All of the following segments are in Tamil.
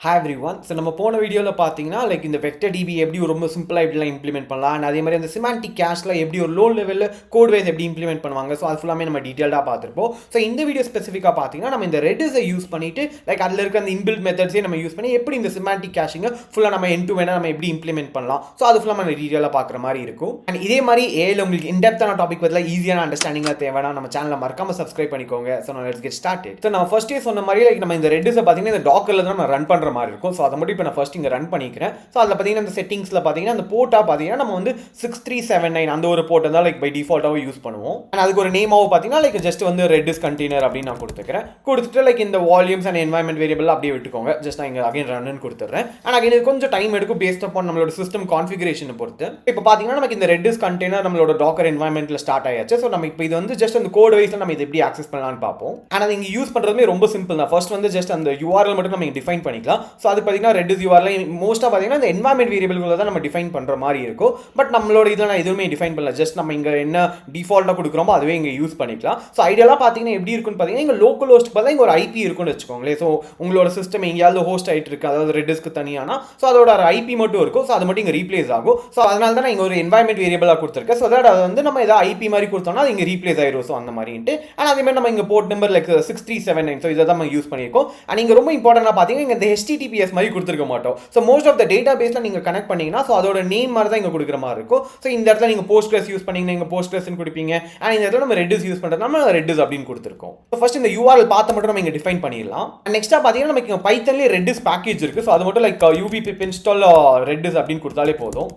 Hi everyone. So நம்ம போன வீடியோல பாத்தீங்கன்னா லைக் இந்த வெக்டர் டிபி எப்படி ரொம்ப சிம்பிளா இப்படிலாம் இம்ப்ளிமெண்ட் பண்ணலாம் and அதே மாதிரி அந்த சிமாண்டிக் கேஷ்ல எப்படி ஒரு லோ லெவல்ல கோட் வைஸ் எப்படி இம்ப்ளிமெண்ட் பண்ணுவாங்க ஸோ அது ஃபுல்லாமே நம்ம டீடைல்டா பார்த்திருப்போம். ஸோ இந்த வீடியோ ஸ்பெசிஃபிக்கா பாத்தீங்கன்னா நம்ம இந்த ரெடிஸை யூஸ் பண்ணிட்டு லைக் அதுல இருக்க அந்த இன்பில்ட் மெத்தட்ஸே நம்ம யூஸ் பண்ணி எப்படி இந்த சிமாண்டிக் கேஷிங்க ஃபுல்லா நம்ம எண்ட் டு எண்ட் நம்ம எப்படி இம்ப்ளிமெண்ட் பண்ணலாம் ஸோ அது ஃபுல்லா நம்ம டீடைலா பார்க்குற மாதிரி இருக்கும். அண்ட் இதே மாதிரி ஏல உங்களுக்கு இன்டெப்த்தான டாபிக் பதிலாக ஈஸியான அண்டர்ஸ்டாண்டிங்காக தேவைன்னா நம்ம சேனலை மறக்காம சப்ஸ்கிரைப் பண்ணிக்கோங்க. So let's get started. So நான் ஃபர்ஸ்டே சொன்ன மாதிரி லைக் நம்ம இந்த ரெடிஸை பார்த்தீங்கன்னா இந்த டாக்கர்ல தான் நம்ம ரன் பண்ற மாதிரி இருக்கும். ஸோ அதை மட்டும் இப்போ நான் ஃபர்ஸ்ட் இங்கே ரன் பண்ணிக்கிறேன். ஸோ அதில் பார்த்தீங்கன்னா இந்த செட்டிங்ஸில் பார்த்தீங்கன்னா அந்த போர்ட்டாக பார்த்தீங்கன்னா நம்ம வந்து 6379 அந்த ஒரு போர்ட்டை தான் லைக் பை டிஃபால்ட்டாகவும் யூஸ் பண்ணுவோம். அண்ட் அதுக்கு ஒரு நேமாவும் பார்த்தீங்கன்னா லைக் ஜஸ்ட் வந்து ரெடிஸ் கண்டெய்னர் அப்படின்னு நான் கொடுத்துக்கிறேன். கொடுத்துட்டு லைக் இந்த வால்யூம்ஸ் அண்ட் என்வாயன்மெண்ட் வேரியபிள் அப்படியே விட்டுக்கோங்க. ஜஸ்ட் நான் இங்கே அகைன் ரன்னு கொடுத்துட்றேன். அண்ட் அகைன் இது கொஞ்சம் டைம் எடுக்கும் பேஸ்ட் அப்பான் நம்மளோட சிஸ்டம் கான்ஃபிகரேஷனை பொறுத்து. இப்போ பார்த்தீங்கன்னா நமக்கு இந்த ரெடிஸ் கண்டெய்னர் நம்மளோட டாக்கர் என்வாயன்மெண்ட்டில் ஸ்டார்ட் ஆயாச்சு. ஸோ நம்ம இப்போ இது வந்து ஜஸ்ட் அந்த கோட் வைஸில் நம்ம இது எப்படி ஆக்சஸ் பண்ணலாம்னு பார்ப்போம். அண்ட் அது இங்கே யூஸ் பண்ணுறதுமே ரொம்ப சிம்பிள் தான். ஃபர்ஸ்ட் வந்து ஜஸ்ட் அந்த URL மட்டும் நம்ம டிஃபைன் பண்ணிக்கலாம். ஸோ அது பார்த்தீங்கன்னா ரெடிஸ் URL மோஸ்ட்டாக பார்த்தீங்கன்னா இந்த என்வாயன்மெண்ட் வேரியபிள்களை தான் நம்ம டிஃபைன் பண்ணுற மாதிரி இருக்கும். பட் நம்மளோட இதில் நான் எதுவுமே டிஃபைன் பண்ணல. ஜஸ்ட் நம்ம இங்கே என்ன டிஃபால்ட்டாக கொடுக்குறோமோ அதுவே இங்கே யூஸ் பண்ணிக்கலாம். ஸோ ஐடியலாக பார்த்தீங்கன்னா எப்படி இருக்குன்னு பார்த்தீங்கன்னா இங்கே லோக்கல் ஹோஸ்ட் பார்த்தா இங்கே ஒரு IP இருக்குன்னு வச்சுக்கோங்களேன். ஸோ உங்களோட சிஸ்டம் எங்கேயாவது ஹோஸ்ட் ஆகிட்டு இருக்கு, அதாவது ரெடிஸ்க்கு தனியானா ஸோ அதோட ஒரு IP மட்டும் இருக்கும். ஸோ அது மட்டும் இங்கே ரீப்ளேஸ் ஆகும். ஸோ அதனால தான் நான் இங்கே ஒரு என்வாயன்மெண்ட் வேரியபிளாக கொடுத்துருக்கேன். ஸோ அதை வந்து நம்ம ஏதாவது IP மாதிரி கொடுத்தோம்னா அது இங்கே ரீப்ளேஸ் ஆயிடும். ஸோ அந்த மாதிரிட்டு ஆனால் அதே மாதிரி நம்ம இங்கே போர்ட் நம்பர் லைக் 6379 ஸோ இதை தான் நம்ம யூஸ் பண்ணியிருக்கோம். அண்ட் இங்கே ரொம்ப இம்பார்ட்டண்டாக பார்த்தீங்கன்னா இங்கே இந்த HTTPS மாதிரி கொடுத்துருக்க மாட்டோம். So most of the data பேஸில் நீங்கள் கனெக்ட் பண்ணீங்கன்னா ஸோ அதோட நேம் மாதிரி தான் இங்கே கொடுக்குற மாதிரி இருக்கும். ஸோ இந்த இடத்துல நீங்கள் போஸ்ட்கிரஸ் யூஸ் பண்ணீங்கன்னா இங்கே போஸ்ட்கிரஸ்ன்னு கொடுப்பீங்க. அண்ட் இந்த இடத்துல நம்ம ரெடிஸ் யூஸ் பண்ணுறது நம்ம ரெடிஸ் அப்படின்னு கொடுத்துருக்கோம். ஸோ ஃபர்ஸ்ட் இந்த URL பார்த்து மட்டும் நம்ம இங்கே டிஃபைன் பண்ணிடலாம். நெக்ஸ்ட்டாக பார்த்தீங்கன்னா நமக்கு இங்கே பைத்தன்லேயே ரெடிஸ் பேக்கேஜ் இருக்குது. ஸோ அது மட்டும் லைக் UVP இன்ஸ்டால் ரெடிஸ் அப்படின்னு கொடுத்தாலே போதும்.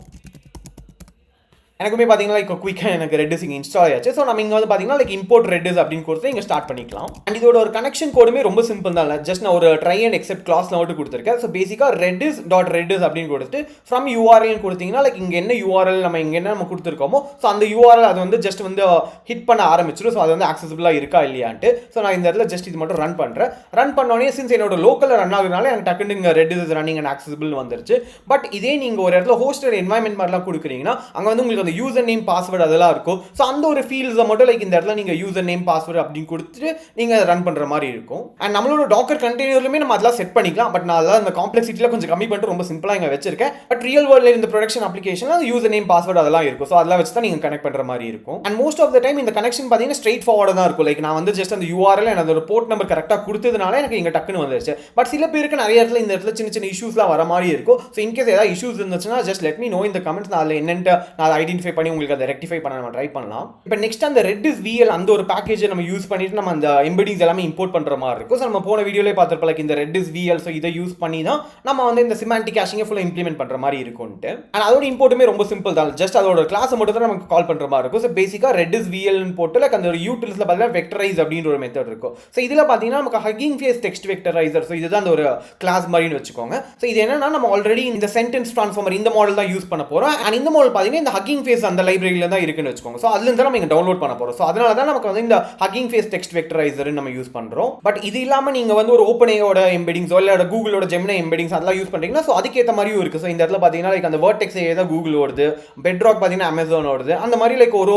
எனக்குமே பார்த்தீங்கன்னா லைக் குயிக்காக எனக்கு ரெடிஸ் இங்கே இன்ஸ்டால் ஆயாச்சு. ஸோ நம்ம இங்கே வந்து பார்த்தீங்கன்னா லைக் இம்போர்ட் ரெடிஸ் அப்படின்னு கொடுத்து இங்கே ஸ்டார்ட் பண்ணிக்கலாம். அண்ட் இதோட ஒரு கனெக்ஷன் கோடுமே ரொம்ப சிம்பிள் தான். ஜஸ்ட் நான் ஒரு ட்ரை அண்ட் எக்ஸெப்ட் கிளாஸ்ல மட்டும் கொடுத்துருக்கேன். ஸோ பேசிக்காக redis அப்படின்னு கொடுத்து ஃப்ரம் URL கொடுத்தீங்கன்னா லைக் இங்கே என்ன URL நம்ம இங்கே என்ன நம்ம கொடுத்துருக்கோமோ ஸோ அந்த URL அது வந்து ஜஸ்ட் வந்து ஹிட் பண்ண ஆரம்பிச்சிடும். ஸோ அது வந்து ஆக்சசிபிளாக இருக்கா இல்லையான்ட்டு. ஸோ நான் இந்த இடத்துல ஜஸ்ட் இது மட்டும் ரன் பண்ணுறேன். ரன் பண்ணோடனே சின்ஸ் என்னோட லோக்கலில் ரன் ஆகுறதுனால எனக்கு டக்குன்னு இங்கே ரெடிஸ் இஸ் ரன்னிங் அண்ட் ஆக்சசிபிள் வந்துருச்சு. பட் இதே நீங்கள் ஒரு இடத்துல ஹோஸ்டட் என்வாயன்மெண்ட் மாதிரிலாம் கொடுக்குறீங்கன்னா அங்கே வந்து உங்களுக்கு அந்த யூசர் நேம் பாஸ்வேர்ட் அதெல்லாம் இருக்கும். ஸோ அந்த ஒரு ஃபீல்ட்ஸை மட்டும் லைக் இந்த இடத்துல நீங்கள் யூசர் நேம் பாஸ்வேர்டு அப்படின்னு கொடுத்துட்டு நீங்கள் ரன் பண்ணுற மாதிரி இருக்கும். அண்ட் நம்மளோட டாக்கர் கண்டெய்னர்லுமே நம்ம அதெல்லாம் செட் பண்ணிக்கலாம். பட் நான் அதெல்லாம் இந்த காம்ப்ளெக்சிட்டியில் கொஞ்சம் கம்மி பண்ணிட்டு ரொம்ப சிம்பிளாக இங்கே வச்சிருக்கேன். பட் ரியல் வேர்ல்டில் இந்த ப்ரொடக்ஷன் அப்ளிகேஷன் அந்த யூசர் நேம் பாஸ்வேர்டு அதெல்லாம் இருக்கும். ஸோ அதெல்லாம் வச்சு தான் நீங்கள் கனெக்ட் பண்ணுற மாதிரி இருக்கும். And most of the time இந்த கனெக்ஷன் பார்த்தீங்கன்னா ஸ்ட்ரெயிட் ஃபார்வர்டாக தான் இருக்கும். லைக் நான் வந்து ஜஸ்ட் அந்த URL and அதோட போர்ட் நம்பர் கரெக்டாக கொடுத்ததுனால எனக்கு இங்கே டக்குன்னு வந்துருச்சு. பட் சில பேருக்கு நிறைய இடத்துல இந்த இடத்துல சின்ன சின்ன இஷ்யூஸ்லாம் வர மாதிரி இருக்கும். ஸோ இன்கேஸ் ஏதாவது இஷ்யூஸ் இருந்துச்சுன்னா ஜஸ்ட் லெட் மீ நோ இந்த கமெண்ட்ஸ். நான் அதில் என்னென்ட்டு நான் அதை ஐடென்டிஃபை பண்ணி உங்களுக்கு அதை ரெக்டிஃபை பண்ண நம்ம ட்ரை பண்ணலாம். இப்போ நெக்ஸ்ட் அந்த ரெடிஸ் VL அந்த ஒரு பேக்கேஜை நம்ம யூஸ் பண்ணிட்டு நம்ம அந்த எம்பெடிங்ஸ் எல்லாமே இம்போர்ட் பண்ற மாதிரி இருக்கும். ஸோ நம்ம போன வீடியோலே பார்த்துருப்போம் லைக் இந்த ரெடிஸ் VL ஸோ இதை யூஸ் பண்ணி தான் நம்ம வந்து இந்த சிமாண்டிக் கேஷிங்கை ஃபுல்லாக இம்ப்ளிமெண்ட் பண்ற மாதிரி இருக்கும்ட்டு. அண்ட் அதோட இம்போர்ட்டுமே ரொம்ப சிம்பிள் தான். ஜஸ்ட் அதோட கிளாஸை மட்டும் தான் நமக்கு கால் பண்ற மாதிரி இருக்கும். ஸோ பேசிக்காக ரெடிஸ் VL போட்டு லைக் அந்த ஒரு யூட்டில்ஸ்ல பார்த்தீங்கன்னா வெக்டரைஸ் அப்படின்ற ஒரு மெத்தட் இருக்கும். ஸோ இதில் பார்த்தீங்கன்னா நமக்கு ஹக்கிங் ஃபேஸ் டெக்ஸ்ட் வெக்டரைசர் ஸோ இதுதான் அந்த ஒரு கிளாஸ் மாதிரின்னு வச்சுக்கோங்க. ஸோ இது என்னன்னா நம்ம ஆல்ரெடி இந்த சென்டென்ஸ் ட்ரான்ஸ்ஃபார்மர் இந்த மாடல் தான் யூஸ் பண்ண போறோம். அண்ட் இந்த மாடல் பார்த்தீங்கன்னா இந்த ஹக்கிங் ஃபேஸ் அந்த லைப்ரரியில தான் இருக்குன்னு வச்சுக்கோங்க. ஸோ அதுல நம்ம இங்க டவுன்லோட் பண்ண போறோம். சோ அதனால தான் நமக்கு வந்து இந்த ஹக்கிங் ஃபேஸ் டெக்ஸ்ட் வெக்டரைசர் நம்ம யூஸ் பண்றோம். பட் இது இல்லாம நீங்க வந்து ஒரு ஓபன்ஏயோட எம்பெடிங்ஸ் இல்ல கூகுளோட ஜெமினி எம்பெடிங்ஸ் அதெல்லாம் யூஸ் பண்றீங்கன்னா சோ அதுக்கு ஏத்த மாதிரியும் இருக்கு. சோ இந்த இடத்துல பாத்தீங்கன்னா லைக் அந்த வெர்டெக்ஸ் ஏதா கூகுள் ஓடுது, பெட்ராக் பாத்தீங்கன்னா அமேசான் ஓடுது. அந்த மாதிரி லைக் ஒரு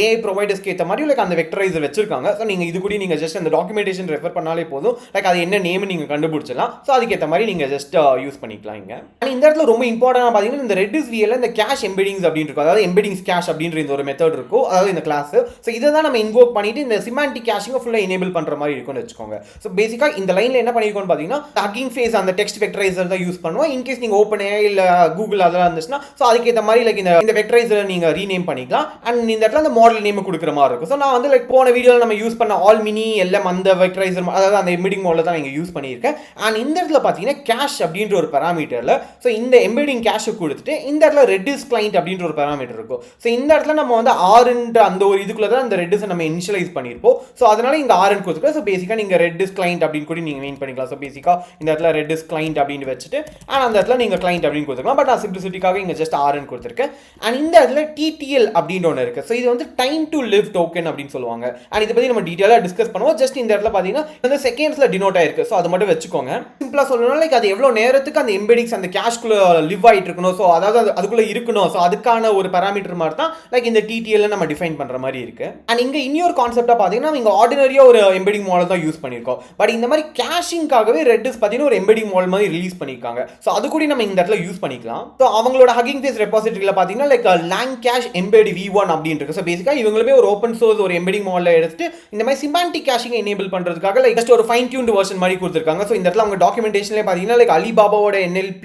AI ப்ரொவைடர்ஸ்க்கு ஏத்த மாதிரி லைக் அந்த வெக்டரைசர் வச்சிருக்காங்க. சோ நீங்க இது கூட நீங்க ஜஸ்ட் அந்த டாக்குமெண்டேஷன் ரெஃபர் பண்ணாலே போதும். லைக் அது என்ன நேம் நீங்க கண்டுபிடிச்சலாம். சோ அதுக்கு ஏத்த மாதிரி நீங்க ஜஸ்ட் யூஸ் பண்ணிக்கலாம் இங்க. இந்த இடத்துல ரொம்ப இம்பார்ட்டன்ட்டா பாத்தீங்கன்னா இந்த ரெடிஸ் VL இந்த கேஷ் எம்பெடிங்ஸ் அப்படின்னு இருக்கும். அதாவது எம்பெடிங்ஸ் கேஷ் அப்படின்ற இந்த ஒரு மெத்தட் இருக்கும். அதாவது இந்த கிளாஸ் ஸோ இதை தான் நம்ம இன்வோக் பண்ணிட்டு இந்த சிமாண்டிக் கேஷிங்கை ஃபுல்லாக எனேபிள் பண்ணுற மாதிரி இருக்கும்னு வச்சுக்கோங்க. ஸோ பேசிக்காக இந்த லைனில் என்ன பண்ணியிருக்கோம்னு பார்த்தீங்கன்னா ஹக்கிங் ஃபேஸ் அந்த டெக்ஸ்ட் வெக்டரைசர் தான் யூஸ் பண்ணுவோம். இன்கேஸ் நீங்கள் OpenAI இல்லை கூகுள் அதெல்லாம் இருந்துச்சுன்னா ஸோ அதுக்கேற்ற மாதிரி லைக் இந்த வெக்டரைசரை நீங்கள் ரீநேம் பண்ணிக்கலாம். அண்ட் இந்த இடத்துல அந்த மாடல் நேம் கொடுக்குற மாதிரி இருக்கும். ஸோ நான் வந்து லைக் போன வீடியோவில் நம்ம யூஸ் பண்ண ஆல் மினி எல்லாம் அந்த வெக்டரைசர் அதாவது அந்த எம்பெடிங் மாடல் தான் நீங்கள் யூஸ் பண்ணியிருக்கேன். அண்ட் இந்த இடத்துல பார்த்தீங்கன்னா கேஷ் அப்படின்ற ஒரு பேராமீட்டரில் ஸோ இந்த எம்பெடிங் கேஷை கொடுத்துட்டு இந்த இடத்துல ரெடிஸ் கிளைண்ட் அப்படின்ற ஒரு பேராமீட்டர் இருக்கும். ஸோ இந்த இடத்துல நம்ம வந்து ஆறுன்ற அந்த ஒரு இதுக்குள்ள தான் அந்த ரெடிஸ் நம்ம இனிஷியலைஸ் பண்ணிருப்போம். சோ அதனால இங்க RN கொடுத்துக்கலாம். சோ பேசிக்கா நீங்க ரெடிஸ் கிளைண்ட் அப்படின்னு கூட நீங்க மெயின் பண்ணிக்கலாம். சோ பேசிக்கா இந்த இடத்துல ரெடிஸ் கிளைண்ட் அப்படின்னு வச்சுட்டு அந்த இடத்துல நீங்க கிளைண்ட் அப்படின்னு கொடுத்துக்கலாம். பட் நான் சிம்பிளிசிட்டிக்காக இங்க ஜஸ்ட் RN கொடுத்துருக்கேன். அண்ட் இந்த இடத்துல TTL அப்படின்னு ஒன்று இருக்கு. சோ இது வந்து டைம் டு லிவ் டோக்கன் அப்படின்னு சொல்லுவாங்க. அண்ட் இதை பத்தி நம்ம டீடைலா டிஸ்கஸ் பண்ணுவோம். ஜஸ்ட் இந்த இடத்துல பாத்தீங்கன்னா இந்த செகண்ட்ஸ்ல டினோட் ஆயிருக்கு. சோ அதை மட்டும் வச்சுக்கோங்க. சிம்பிளா சொல்லணும்னா லைக் அது எவ்வளவு நேரத்துக்கு அந்த எம்பெடிங்ஸ் அந்த கேஷ்குள்ள லிவ் ஆயிட்டு இருக்கணும். சோ அதாவது அதுக்குள்ள இருக்கணும். சோ அதுக்கான ஒரு பாராமீட்டர் மாதிரி தான் லைக் இந்த டிடிஎல் நம்ம டிஃபைன் பண்ற மாதிரி இருக்கு. அண்ட் இங்க இன்னொரு கான்செப்டா பாத்தீங்கன்னா இங்க ஆர்டினரியா ஒரு எம்பெடிங் மாடல் தான் யூஸ் பண்ணிருக்கோம். பட் இந்த மாதிரி கேஷிங்காகவே ரெட்டிஸ் பாத்தீங்கன்னா ஒரு எம்பெடிங் மாடல் மாதிரி ரிலீஸ் பண்ணிருக்காங்க. சோ அது கூட நம்ம இந்த இடத்துல யூஸ் பண்ணிக்கலாம். சோ அவங்களோட ஹக்கிங் ஃபேஸ் ரெபாசிட்டரியில பாத்தீங்கன்னா like lang cache embed v1 அப்படின்னு இருக்கு. சோ பேசிக்கா இவங்களுமே ஒரு ஓபன் சோர்ஸ் ஒரு எம்பெடிங் மாடலை எடுத்து இந்த மாதிரி சிமாண்டிக் கேஷிங் எனேபிள் பண்றதுக்காக லைக் ஜஸ்ட் ஒரு ஃபைன் டியூன்ட் வெர்ஷன் மாதிரி கொடுத்திருக்காங்க. சோ இந்த இடத்துல அவங்க டாக்குமெண்டேஷன்ல பாத்தீங்கன்னா லைக் அலிபாபாவோட NLP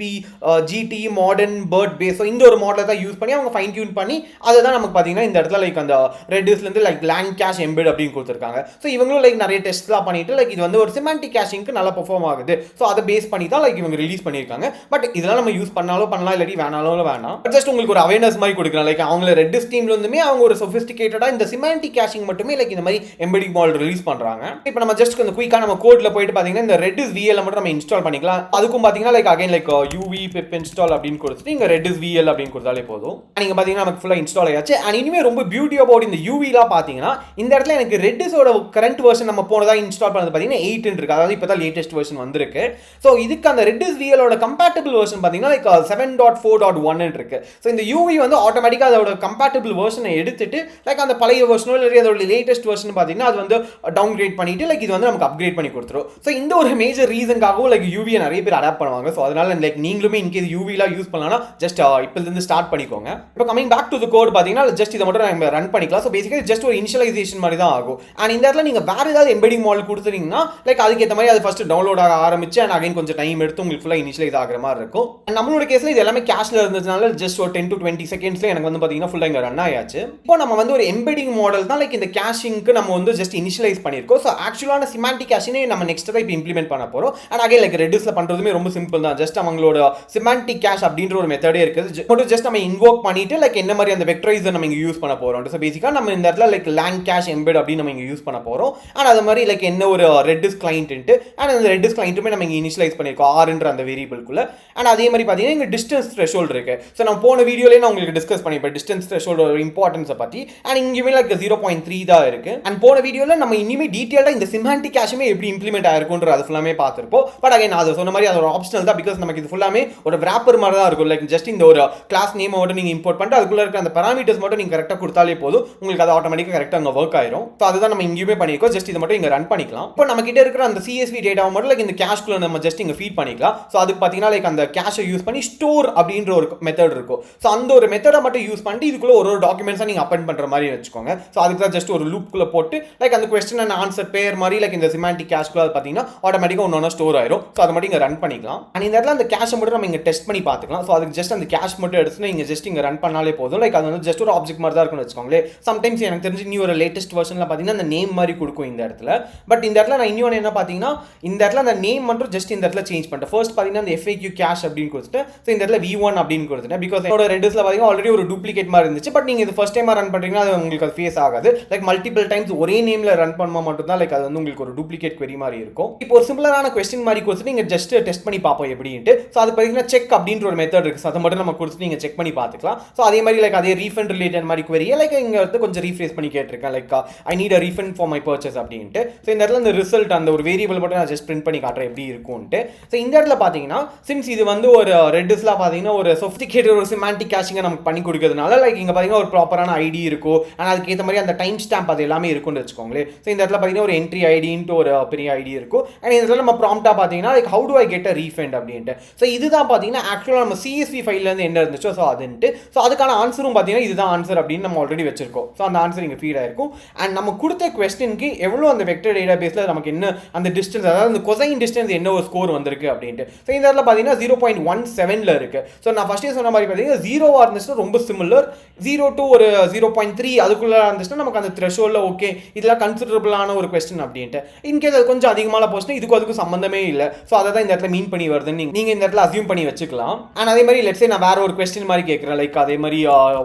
GT modern BERT base so இந்த ஒரு மாடலை தான் யூஸ் பண்ணி அவங்க ஃபைன் டியூன் பண்ணி அதை தான் நமக்கு பாத்தீங்கன்னா இந்த இடத்துல லைக் அந்த ரெடிஸ்ல இருந்து லைக் lang cache embed அப்படின்னு கொடுத்திருக்காங்க. சோ இவங்களும் லைக் நிறைய டெஸ்ட்லாம் பண்ணிட்டு லைக் இது வந்து ஒரு சிமாண்டிக் கேஷிங்க்கு நல்லா பெர்ஃபார்ம் ஆகுது. சோ அதை பேஸ் பண்ணி தான் லைக் இவங்க ரிலீஸ் பண்ணிருக்காங்க. பட் இதெல்லாம் நம்ம யூஸ் பண்ணாலும் பண்ணலாம் இல்லாட்டி வேணாலும் வேணாம். ஜஸ்ட் உங்களுக்கு ஒரு அவேர்னஸ் மாதிரி கொடுக்குறேன். லைக் அவங்க ரெடிஸ் டீம்ல இருந்துமே அவங்க ஒரு சொபிஸ்டிகேட்டடா இந்த சிமாண்டிக் கேஷிங் மட்டுமே லைக் இந்த மாதிரி எம்பெடிங் மாடல் ரிலீஸ் பண்றாங்க. இப்போ நம்ம ஜஸ்ட் கொஞ்சம் குயிக்கா நம்ம கோட்ல போயிட்டு பாத்தீங்கன்னா இந்த ரெடிஸ் VL மட்டும் நம்ம இன்ஸ்டால் பண்ணிக்கலாம். அதுக்கும் பாத்தீங்கன்னா like again like UV pip install அப்படின்னு கொடுத்துட்டு இங்க ரெடிஸ் VL அப்படின்னு கொடுத்தாலே போதும். நீங்க பாத்தீங்கன்னா நமக்கு ஃபுல்லா இன்ஸ்டால் ஆயாச்சு. அண்ட் இனிமே ரொம்ப பியூட்டி அபவுட் இந்த UVலாம் பாத்தீங்கன்னா இந்த இடத்துல எனக்கு ரெடிஸோட கரண்ட் வெர்ஷன் நம்ம போனதா இன்ஸ்டால் பண்ணது பாத்தீங்கன்னா 8 இருக்கு. அதாவது இப்பதான் லேட்டஸ்ட் வெர்ஷன் வந்திருக்கு. சோ இதுக்கு அந்த ரெடிஸ் VL ஓட கம்பேட்டிபிள் வெர்ஷன் பாத்தீங்கன்னா லைக் 7.4.1 இருக்கு. சோ இந்த UV வந்து ஆட்டோமேட்டிக்கா அதோட கம்பேட்டிபிள் வெர்ஷனை எடுத்துட்டு லைக் அந்த பழைய வெர்ஷனோ இல்லை அதோட லேட்டஸ்ட் வெர்ஷன் பாத்தீங்கன்னா அது வந்து டவுன் கிரேட் பண்ணிட்டு லைக் இது வந்து நமக்கு அப்கிரேட் பண்ணி கொடுத்துரும். சோ இந்த ஒரு மேஜர் ரீசன்காகவும் லைக் UV நிறைய பேர் அடாப்ட் பண்ணுவாங்க. சோ அதனால லைக் நீங்களுமே இன்கேஸ் UVலாம் யூஸ் பண்ணலாம் ஜஸ்ட் இப்பல இருந்து ஸ்டார்ட் பண்ணிக்கோங்க. இப்போ coming back to the code பாத்தீங்கன்னா ஜஸ்ட் இதை மட்டும் நம்ம ரன் பண்ணிக்கலாம். சோ பேசிக்கலி ஜஸ்ட் ஒரு இனிஷியலைசேஷன் மாதிரி தான் ஆகும். அண்ட் இந்த இடத்துல நீங்க வேற ஏதாவது எம்பெடிங் மாடல் கொடுத்துட்டீங்கன்னா லைக் அதுக்கு ஏற்ற மாதிரி அது ஃபர்ஸ்ட் டவுன்லோட் ஆக ஆரம்பிச்சு அண்ட் அகைன் கொஞ்சம் டைம் எடுத்து உங்களுக்கு ஃபுல்லா இனிஷியலைஸ் ஆகிற மாதிரி இருக்கும். நம்மளோட கேஸ்ல இது எல்லாமே கேஷ்ல இருந்ததுனால ஜஸ்ட் ஒரு 10 to 20 செகண்ட்ஸ்ல எனக்கு வந்து பாத்தீங்கன்னா ஃபுல்லா இங்க ரன் ஆயாச்சு. இப்போ நம்ம வந்து ஒரு எம்பெடிங் மாடல் தான் லைக் இந்த கேஷிங்க்கு நம்ம வந்து ஜஸ்ட் இனிஷியலைஸ் பண்ணிருக்கோம். சோ ஆக்சுவலான சிமாண்டிக் கேஷினை நம்ம நெக்ஸ்ட் தான் இப்போ இம்ப்ளிமெண்ட் பண்ண போறோம். அண்ட் அகைன் லைக் ரெடிஸ்ல பண்றதுமே ரொம்ப சிம்பிள் தான். ஜஸ்ட் அவங்களோட சிமாண்டிக் கேஷ் அப்படின்ற ஒரு மெத்தடே இருக்குது. ஜஸ்ட் நம்ம இன்வோக் பண்ணிட்டு லைக் என்ன மாதிரி அந்த வெக்டரைசர் நம்ம இங்க யூஸ் பண்ண போறோம். சோ பேசிக்கா நம்ம இந்த இடத்துல லைக் lang cache embed அப்படின்னு நம்ம இங்க யூஸ் பண்ண போறோம். அண்ட் அது மாதிரி லைக் என்ன ஒரு ரெடிஸ் கிளையன்ட் அண்ட் அந்த ரெடிஸ் கிளையன்ட்டுமே நம்ம இங்க இனிஷியலைஸ் பண்ணிருக்கோம் r அந்த வேரியபிள்குள்ள. அண்ட் அதே மாதிரி பாத்தீங்கன்னா இங்க டிஸ்டன்ஸ் த்ரெஷோல்ட் இருக்கு. சோ நான் போன வீடியோலயே நான் உங்களுக்கு டிஸ்கஸ் பண்ணிப்பேன் டிஸ்டன்ஸ் த்ரெஷோல்டோட இம்பார்ட்டன்ஸை பத்தி. அண்ட் இங்கேயுமே லைக் 0.3 தான் இருக்கு. அண்ட் போன வீடியோல நம்ம இனிமே டீடைலா இந்த சிமாண்டிக் கேஷுமே எப்படி இம்ப்ளிமெண்ட் ஆயிருக்கும்ன்ற அது ஃபுல்லாமே பார்த்திருப்போம். பட் அகைன் நான் சொன்ன மாதிரி அது ஒரு ஆப்ஷனல் தான். பிகாஸ் நமக்கு இது ஃபுல்லாமே ஒரு wrapper மாதிரி தான் இருக்கும். லைக் ஜஸ்ட் இந்த ஒரு கிளாஸ் நேம் மட்டும் நீங்க இம்போர்ட் பண்ணிட்டு அதுக்குள்ள இருக்க அந்த பாராமீட்டர்ஸ் மட்டும் நீங்க கரெக்டா கொடுத்தாலே போதும் உங்களுக்கு அது ஆட்டோமேட்டிக்கா கரெக்டா அங்க ஒர்க் ஆயிரும். சோ அதுதான் நம்ம இங்கேயுமே பண்ணிருக்கோம். ஜஸ்ட் இதை மட்டும் இங்க ரன் பண்ணிக்கலாம். இப்போ நம்ம கிட்ட இருக்கிற அந்த CSV டேட்டாவை மட்டும் லைக் இந்த கேஷ்குள்ள நம்ம ஜஸ்ட் இங்க ஃபீட் பண்ணிக்கலாம். சோ அதுக்கு பாத்தீங்கன்னா லைக் அந்த கேஷை யூஸ் பண்ணி ஸ்டோர் அப்படின்ற ஒரு மெத்தட் இருக்கும். சோ அந்த ஒரு மெத்தடை மட்டும் யூஸ் பண்ணிட்டு இதுக்குள்ள ஒரு டாக்குமெண்ட்ஸா நீங்க அப்பெண்ட் பண்ற மாதிரி வச்சுக்கோங்க. சோ அதுக்கு தான் ஜஸ்ட் ஒரு லூப்குள்ள போட்டு லைக் அந்த क्वेश्चन அண்ட் ஆன்சர் பேர் மாதிரி லைக் இந்த சிமாண்டிக் கேஷ்குள்ள பாத்தீங்கன்னா ஆட்டோமேட்டிக்கா ஒன்னொன்னா ஸ்டோர் ஆயிரும். சோ அதை மட்டும் இங்க ரன் பண்ணிக்கலாம். அண்ட் இந்த இடத்துல அந்த கேஷை மட்டும் நம்ம இங்க டெஸ்ட் பண்ணி பார்த்துக்கலாம். சோ அதுக்கு ஜஸ்ட் அந்த கேஷ் மட்டும் எடுத்து இங்க ஜஸ்ட் இங்க ரன் பண்ணாலே போதும். லைக் அது வந்து ஜஸ்ட் ஒரு ஆப்ஜெக்ட் மாதிரி தான் இருக்கும்னு வச்சுக்கோங்களேன். சம்டைம்ஸ் எனக்கு தெரிஞ்சு நீ ஒரு லேட்டஸ்ட் வெர்ஷன்ல பாத்தீங்கன்னா அந்த நேம் மாதிரி கொடுக்கும் இந்த இடத்துல. பட் இந்த இடத்துல நான் இன்னொன்று என்ன பாத்தீங்கன்னா இந்த இடத்துல அந்த நேம் மட்டும் ஜஸ்ட் இந்த இடத்துல சேஞ்ச் பண்ணிட்டேன். ஃபர்ஸ்ட் பாத்தீங்கன்னா அந்த FAQ கேஷ் அப்படின்னு கொடுத்துட்டு ஸோ இந்த இடத்துல V1 அப்படின்னு கொடுத்துட்டேன். பிகாஸ் என்னோட ரெடிஸ்ல பாத்தீங்கன்னா ஆல்ரெடி ஒரு டூப்ளிகேட் மாதிரி இருந்துச்சு. பட் நீங்க இது ஃபர்ஸ்ட் டைம் ரன் பண்றீங்கன்னா அது உங்களுக்கு அது ஃபேஸ் ஆகாது. லைக் மல்டிபிள் டைம்ஸ் ஒரே நேம்ல ரன் பண்ணுமா மட்டும் தான் லைக் அது வந்து உங்களுக்கு ஒரு டூப்ளிகேட் query மாதிரி இருக்கும். இப்போ ஒரு சிம்பிளான क्वेश्चन மாதிரி கொடுத்துட்டு நீங்க ஜஸ்ட் டெஸ்ட் பண்ணி பார்ப்போம் எப்படின்ட்டு. ஸோ அது பாத்தீங்கன்னா செக் அப்படின்ற ஒரு மெத்தட் இருக்கு. அதை மட்டும் நம்ம கொடுத்து நீங்க செக் பண்ணி பார்த்துக்கலாம். ஸோ அதே மாதிரி லைக் அதே ரீஃபண்ட் ரிலேட்டட் மாதிரி query லைக் இங்க வந்து கொஞ்சம் ரீஃப்ரேஸ் பண்ணி கேட்டிருக்கேன். Like I need a refund for my purchase அப்படின்ட்டு. ஸோ இந்த இடத்துல இந்த ரிசல்ட் அந்த ஒரு வேரியபிள் மட்டும் நான் ஜஸ்ட் பிரிண்ட் பண்ணி காட்டுறேன் எப்படி இருக்கும்ட்டு. ஸோ இந்த இடத்துல பாத்தீங்கன்னா சின்ஸ் இது வந்து ஒரு ரெடிஸ்ல பாத்தீங்கன்னா ஒரு சொஃபிஸ்டிகேட்டட் ஒரு சிமாண்டிக் கேஷிங்கை நமக்கு பண்ணி கொடுக்கிறதுனால லைக் இங்க பாத்தீங்கன்னா ஒரு ப்ராப்பரான ஐடி இருக்கும். ஆனால் அதுக்கு ஏற்ற மாதிரி அந்த டைம் ஸ்டாம்ப் அது எல்லாமே இருக்கும்னு வச்சுக்கோங்களேன். ஸோ இந்த இடத்துல பாத்தீங்கன்னா ஒரு என்ட்ரி ஐடின்ட்டு ஒரு பெரிய ஐடி இருக்கும். அண்ட் இந்த இடத்துல நம்ம ப்ராம்ப்டா பாத்தீங்கன்னா like how to I get a refund அப்படின்ட்டு. ஸோ இதுதான் பாத்தீங்கன்னா ஆக்சுவலாக நம்ம CSV ஃபைல்ல இருந்து என்ன இருந்துச்சோ ஸோ அதுன்ட்டு. ஸோ அதுக்கான ஆன்சரும் பாத்தீங்கன்னா இதுதான் ஆன்சர் அப்படின்னு நம்ம ஆல்ரெடி வச்சிருக்கோம். ஸோ அந்த ஆன்சர் இங்க ஃபீட் ஆயிருக்கும். அண்ட் நம்ம கொடுத்த क्वेश्चनக்கு எவ்வளோ அந்த வெக்டர் டேட்டா பேஸ்ல நமக்கு என்ன அந்த டிஸ்டன்ஸ் அதாவது அந்த கொசைன் டிஸ்டன்ஸ் என்ன ஒரு ஸ்கோர் வந்திருக்கு அப்படின்ட்டு. ஸோ இந்த இடத்துல பாத்தீங்கன்னா 0.17ல இருக்கு. ஸோ நான் ஃபர்ஸ்டே சொன்ன மாதிரி பாத்தீங்கன்னா 0 இருந்துச்சுன்னா ரொம்ப சிமிலர், 0 to ஒரு 0.3 அதுக்குள்ள இருந்துச்சுன்னா நமக்கு அந்த த்ரெஷோல்ட்ல ஓகே இதெல்லாம் கன்சிடரபிளான ஒரு கொஸ்டின் அப்படின்ட்டு. இன்கேஸ் அது கொஞ்சம் அதிகமான போஸ்ட்னா இதுக்கு அதுக்கு சம்பந்தமே இல்லை. ஸோ அதை தான் இந்த இடத்துல மீன் பண்ணி வருதுன்னு நீங்க இந்த இடத்துல அசியூம் பண்ணி வச்சுக்கலாம். அண்ட் அதே மாதிரி லெட்ஸ் சே நான் வேற ஒரு கொஸ்டின் மாதிரி கேட்குறேன். லைக் அதே மாதிரி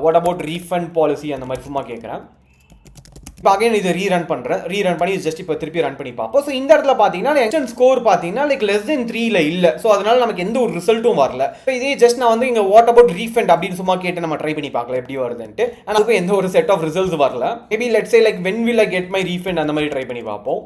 வாட் அபவுட் ரீஃபண்ட் பாலிசி அந்த மாதிரி சும்மா கேட்குறேன். இப்போ அகைன் இதை ரீரன் பண்ணுறேன். ரீரன் பண்ணி ஜஸ்ட் இப்போ திருப்பி ரன் பண்ணி பார்ப்போம். ஸோ இந்த இடத்துல பார்த்தீங்கன்னா எக்ஸ்டன் ஸ்கோர் பார்த்தீங்கன்னா லைக் லெஸ் தென் 3ல இல்லை. ஸோ அதனால நமக்கு எந்த ஒரு ரிசல்ட்டும் வரல. ஸோ இதே ஜஸ்ட் நான் வந்து இங்கே வாட் அபவுட் ரீஃபண்ட் அப்படின்னு சும்மா கேட்டு நம்ம ட்ரை பண்ணி பார்க்கலாம் எப்படி வருதுன்ட்டு. ஆனால் அதுக்கும் எந்த ஒரு செட் ஆஃப் ரிசல்ட்ஸ் வரல. Maybe let's say like when will I get my refund அந்த மாதிரி ட்ரை பண்ணி பார்ப்போம்.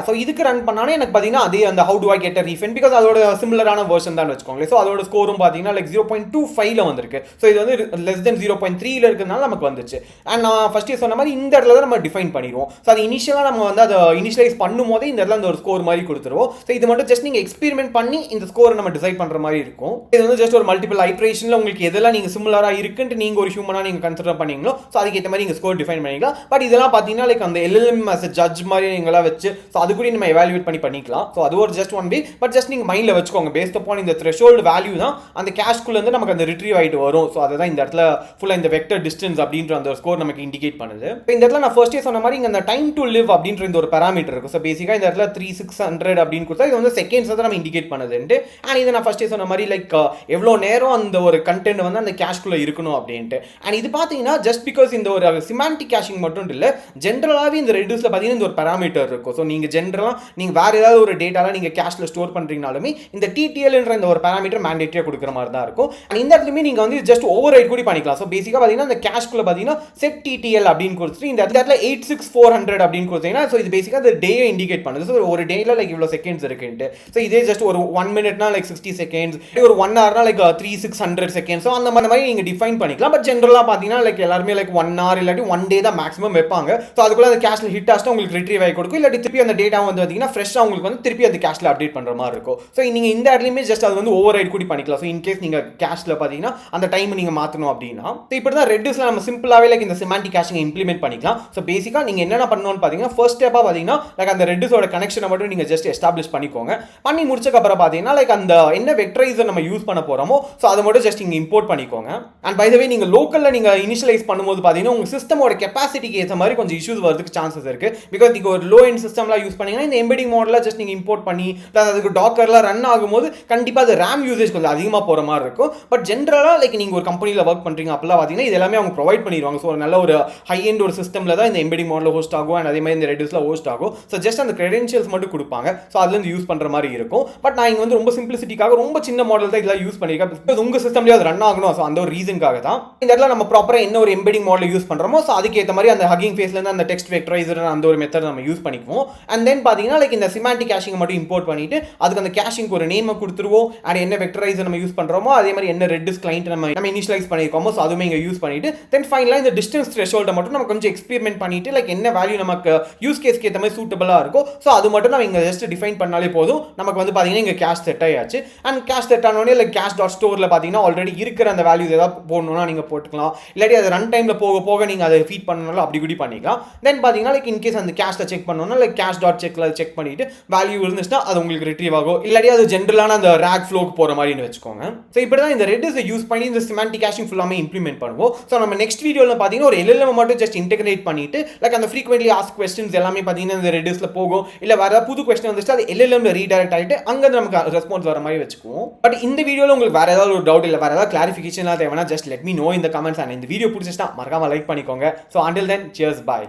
ஸோ இதுக்கு ரன் பண்ணாலும் எனக்கு பார்த்தீங்கன்னா அதே அந்த how to I get a refund because அதோட சிமிலரான வெர்ஷன் தான் வச்சுக்கோங்களேன். ஸோ அதோட ஸ்கோரும் பார்த்தீங்கன்னா லைக் 0.25 வந்திருக்கு. ஸோ இது வந்து லெஸ் தென் 0.3 இருக்கிறதுனால நமக்கு வந்துச்சு. அண்ட் நான் ஃபர்ஸ்ட் சொன்ன மாதிரி இந்த இடத்துல தான் நம்ம டிஃபைன் பண்ணிடுவோம். ஸோ அது இனிஷியலாக நம்ம வந்து அதை இனிஷியலைஸ் பண்ணும் போதே இந்த இடத்துல அந்த ஒரு ஸ்கோர் மாதிரி கொடுத்துருவோம். ஸோ இது மட்டும் ஜஸ்ட் நீங்கள் எக்ஸ்பெரிமெண்ட் பண்ணி இந்த ஸ்கோரை நம்ம டிசைட் பண்ணுற மாதிரி இருக்கும். இது வந்து ஜஸ்ட் ஒரு மல்டிபிள் ஐட்ரேஷனில் உங்களுக்கு எதெல்லாம் நீங்கள் சிமிலராக இருக்குன்ட்டு நீங்கள் ஒரு ஹியூமனாக நீங்கள் கன்சிடர் பண்ணீங்களோ ஸோ அதுக்கேற்ற மாதிரி நீங்கள் ஸ்கோர் டிஃபைன் பண்ணிக்கலாம். பட் இதெல்லாம் பார்த்தீங்கன்னா லைக் அந்த LLM as a ஜட்ஜ் மாதிரி நீங்களாம் வச்சு ஸோ அது கூட நம்ம எவாலுவேட் பண்ணிக்கலாம். ஸோ அது ஒரு just one way. But just நீங்கள் மைண்டில் வச்சுக்கோங்க பேஸ்ட் அப்பான் இந்த த்ரெஷோல்டு வேல்யூ தான் அந்த கேஷ்குள்ளேருந்து நமக்கு அந்த ரிட்ரீவ் ஆகிட்டு வரும். ஸோ அதை தான் இந்த இடத்துல ஃபுல்லாக இந்த வெக்டர் டிஸ்டன்ஸ் அப்படின்ற அந்த ஸ்கோர் நமக்கு இண்டிகேட் பண்ணுது. இப்போ இந்த இடத்துல நான் ஃபர்ஸ்டே சொன்ன மாதிரி இங்கே அந்த டைம் டு லிவ் அப்படின்ற இந்த ஒரு பேராமீட்டர் இருக்கும். ஸோ பேசிக்காக இந்த இடத்துல 3600 அப்படின்னு கொடுத்தா இது வந்து செகண்ட்ஸ் தான் நம்ம இண்டிகேட் பண்ணுதுன்ட்டு. அண்ட் இதை நான் ஃபர்ஸ்டே சொன்ன மாதிரி லைக் எவ்வளோ நேரம் அந்த ஒரு கண்டென்ட் வந்து அந்த கேஷ்குள்ளே இருக்கணும் அப்படின்ட்டு. அண்ட் இது பார்த்தீங்கன்னா ஜஸ்ட் பிகாஸ் இந்த ஒரு சிமாண்டிக் கேஷிங் மட்டும் இல்லை, ஜென்ரலாகவே இந்த ரெடியூஸில் பார்த்தீங்கன்னா இந்த ஒரு பேராமீட்டர் இருக்கும். ஸோ நீங்கள் ஜென்ரலாக நீங்கள் வேறு ஏதாவது ஒரு டேட்டாலாம் நீங்கள் கேஷில் ஸ்டோர் பண்ணுறீங்கனாலுமே இந்த TTLன்ற இந்த ஒரு பேராமீட்டர் மேண்டேட்டரியாக கொடுக்குற மாதிரி தான் இருக்கும். அண்ட் இந்த இடத்துலையுமே நீங்கள் வந்து ஜஸ்ட் ஓவர் ரைட் கூட பண்ணிக்கலாம். ஸோ பேசிக்காக பார்த்தீங்கன்னா இந்த கேஷ்குள்ளே பார்த்தீங்கன்னா செட் TTL அப்படின்னு கொடுத்துட்டு இந்த இடத்துல 86400 அப்படின்னு கொடுத்தீங்கன்னா ஸோ இது பேசிக்காக அந்த டேயை இண்டிகேட் பண்ணுது. ஸோ ஒரு டேயில் லைக் இவ்வளோ செகண்ட்ஸ் இருக்குன்ட்டு. ஸோ இதே ஜஸ்ட் ஒரு 1 மினிட்னா லைக் 60 செகண்ட்ஸ், ஒரு 1 ஹவர்னா லைக் 3600 செகண்ட்ஸ். ஸோ அந்த மாதிரி நீங்கள் டிஃபைன் பண்ணிக்கலாம். பட் ஜென்ரலாக பார்த்தீங்கன்னா லைக் எல்லாருமே லைக் 1 hour இல்லாட்டி 1 day தான் மேக்ஸிமம் வைப்பாங்க. ஸோ அதுக்குள்ள அந்த கேஷ்ல ஹிட் ஆஸ்ட்டு உங்களுக்கு ரிட்ரீவ் ஆகி கொடுக்கும். இல்லாட்டி திருப்பி அந்த டேட்டா வந்து பார்த்தீங்கன்னா ஃப்ரெஷ்ஷாக உங்களுக்கு வந்து திருப்பி அந்த கேஷ்ல அப்டேட் பண்ணுற மாதிரி இருக்கும். ஸோ நீங்கள் இந்த இடத்துலையுமே ஜஸ்ட் அது வந்து ஓவர் ரைட் கூட பண்ணிக்கலாம். ஸோ இன்கேஸ் நீங்கள் கேஷ்ல பார்த்தீங்கன்னா அந்த டைம் நீங்கள் மாற்றணும் அப்படின்னா ஸோ இப்படி தான் ரெடியூஸில் நம்ம சிம்பிளாகவே லைக் இந்த சிமாண்டிக் கேஷிங் இம்ப்ளிமெண்ட் பண்ணிக்கலாம். ஸோ பேசிக்காக நீங்கள் என்னென்ன பண்ணணும்னு பார்த்தீங்கன்னா ஃபர்ஸ்ட் ஸ்டெப்பாக பார்த்தீங்கன்னா லைக் அந்த ரெடியூஸோட கனெக்ஷனை மட்டும் நீங்கள் ஜஸ்ட் எஸ்டாப்ளிஷ் பண்ணிக்கோங்க. பண்ணி முடிச்சக்கப்புறம் பார்த்தீங்கன்னா லைக் அந்த என்ன வெக்டரைசர் நம்ம யூஸ் பண்ண போகிறோமோ ஸோ அதை மட்டும் ஜஸ்ட் இங்கே இம்போர்ட் பண்ணிக்கோங்க. அண்ட் பை த வே நீங்கள் லோக்கலில் நீங்கள் இனிஷியலைஸ் பண்ணும்போது பார்த்தீங்கன்னா உங்கள் சிஸ்டமோட கெப்பாசிட்டிக்கு ஏற்ற மாதிரி கொஞ்சம் இஷ்யூஸ் வரதுக்கு சான்சஸ் இருக்குது. பிகாஸ் நீங்கள் ஒரு லோ எண்ட் சிஸ்டம்லாம் யூஸ் பண்ணீங்கன்னா இந்த எம்பெடிங் மாடலாக ஜஸ்ட் நீங்கள் இம்போர்ட் பண்ணி ப்ளஸ் அதுக்கு டாக்கர்லாம் ரன் ஆகும்போது கண்டிப்பாக அது ரேம் யூசேஜ் கொஞ்சம் அதிகமாக போகிற மாதிரி இருக்கும். பட் ஜென்ரலாக லைக் நீங்கள் ஒரு கம்பெனியில் ஒர்க் பண்ணுறீங்க அப்பெல்லாம் பார்த்தீங்கன்னா இது எல்லாமே அவங்க ப்ரொவைட் பண்ணிடுவாங்க. ஸோ ஒரு நல்ல ஒரு ஹை எண்ட் ஒரு சிஸ்டமில் தான் இந்த எம்பெடிங் மாடல் ஹோஸ்ட் ஆகும். அண்ட் அதே மாதிரி இந்த ரெடியூஸில் ஹோஸ்ட் ஆகும். ஸோ ஜஸ்ட் அந்த கிரெடென்ஷியல்ஸ் மட்டும் கொடுப்பாங்க. ஸோ அதுலேருந்து யூஸ் பண்ணுற மாதிரி இருக்கும். பட் நான் இங்கே வந்து ரொம்ப சிம்பிளிசிட்டிக்காக ரொம்ப சின்ன மாடல் தான் இதெல்லாம் யூஸ் பண்ணியிருக்கேன். பிகாஸ் உங்கள் சிஸ்டம்லேயே அது ரன் ஆகணும். ஸோ அந்த ஒரு ரீசனுக்காக தான் இந்த இடத்துல நம்ம ப்ராப்பராக என்ன ஒரு எம்பெடிங் மாடல் யூஸ் பண்ணுறோமோ ஸோ அதுக்கேற்ற மாதிரி அந்த ஹக்கிங் ஃபேஸ்லேருந்து அந்த டெக்ஸ்ட் வெக்டரைசர் அந்த ஒரு மெத்தட் நம்ம யூஸ் பண்ணிக்குவோம். அண்ட் தென் பார்த்தீங்கன்னா லைக் இந்த சிமாண்டிக் கேஷிங் மட்டும் இம்போர்ட் பண்ணிட்டு அதுக்கு அந்த கேஷிங்க்கு ஒரு நேமை கொடுத்துருவோம். அண்ட் என்ன வெக்டரைசர் நம்ம யூஸ் பண்ணுறோமோ அதே மாதிரி என்ன ரெடியூஸ் கிளைண்ட் நம்ம இனிஷியலைஸ் பண்ணியிருக்கோமோ ஸோ அதுவுமே இங்கே யூஸ் பண்ணிட்டு தென் ஃபைனலாக இந்த டிஸ்டன்ஸ் த்ரெஷோல்டை மட்டும் நம்ம கொஞ்சம் எக்ஸ்பெரிமெண்ட் பண்ணிட்டு லைக் என்ன வேல்யூ நமக்கு யூஸ் கேஸ்க்கு ஏற்ற மாதிரி சூட்டபிளாக இருக்கும். ஸோ அது மட்டும் நம்ம இங்கே ஜஸ்ட் டிஃபைன் பண்ணாலே போதும். நமக்கு வந்து பார்த்தீங்கன்னா இங்கே கேஷ் செட் ஆயாச்சு. அண்ட் கேஷ் செட் ஆனோடனே லைக் கேஷ் டாட் ஸ்டோரில் பார்த்தீங்கன்னா ஆல்ரெடி இருக்கிற அந்த வேல்யூஸ் ஏதாவது போடணும்னா நீங்கள் போட்டுக்கலாம். இல்லாட்டி அது ரன் டைமில் போக போக நீங்கள் அதை ஃபீட் பண்ணணும்னாலும் அப்படி கூட பண்ணிக்கலாம். தென் பார்த்தீங்கன்னா லைக் இன்கேஸ் அந்த கேஷில் செக் பண்ணணும்னா லைக் கேஷ் டாட் செக் பண்ணிட்டு வேல்யூ இருந்துச்சுன்னா அது உங்களுக்கு ரிட்ரீவ் ஆகும். இல்லாட்டி அது ஜென்ரலான அந்த ரேக் ஃப்ளோக்கு போகிற மாதிரின்னு வச்சுக்கோங்க. ஸோ இப்படி தான் இந்த ரெடியூஸை யூஸ் பண்ணி இந்த சிமாண்டிக் கேஷிங் ஃபுல்லாமே இம்ப்ளிமெண்ட் பண்ணுவோம். ஸோ நம்ம நெக்ஸ்ட் வீடியோவில் பார்த்தீங்கன்னா ஒரு LLM மட்டும் ஜஸ்ட் இன்டெகிரேட் பண்ணிட்டு லைக் அந்த ஃப்ரீக்வென்ட்லி ஆஸ்க் கொஸ்டின்ஸ் எல்லாமே பார்த்தீங்கன்னா இந்த ரெடியூஸில் போகும். இல்லை வேறு ஏதாவது புது கொஸ்டின் வந்துச்சு அது LLMல ரீடைரக்ட் ஆகிட்டு அங்கே நமக்கு ரெஸ்பான்ஸ் வர மாதிரி வச்சுக்குவோம். பட் இந்த வீடியோவில் உங்களுக்கு வேறு ஏதாவது ஒரு டவுட் இல்லை வேறு ஏதாவது கிளாரிஃபிகேஷன் தேவைன்னா ஜஸ்ட் லெட் மீ நோ இந்த கமெண்ட்ஸ். அண்ட் இந்த வீடியோ பிடிச்சிச்சுன்னா மறக்காம லைக் பண்ணிக்கோங்க. ஸோ அண்டில் தென் சியர்ஸ் பாய்.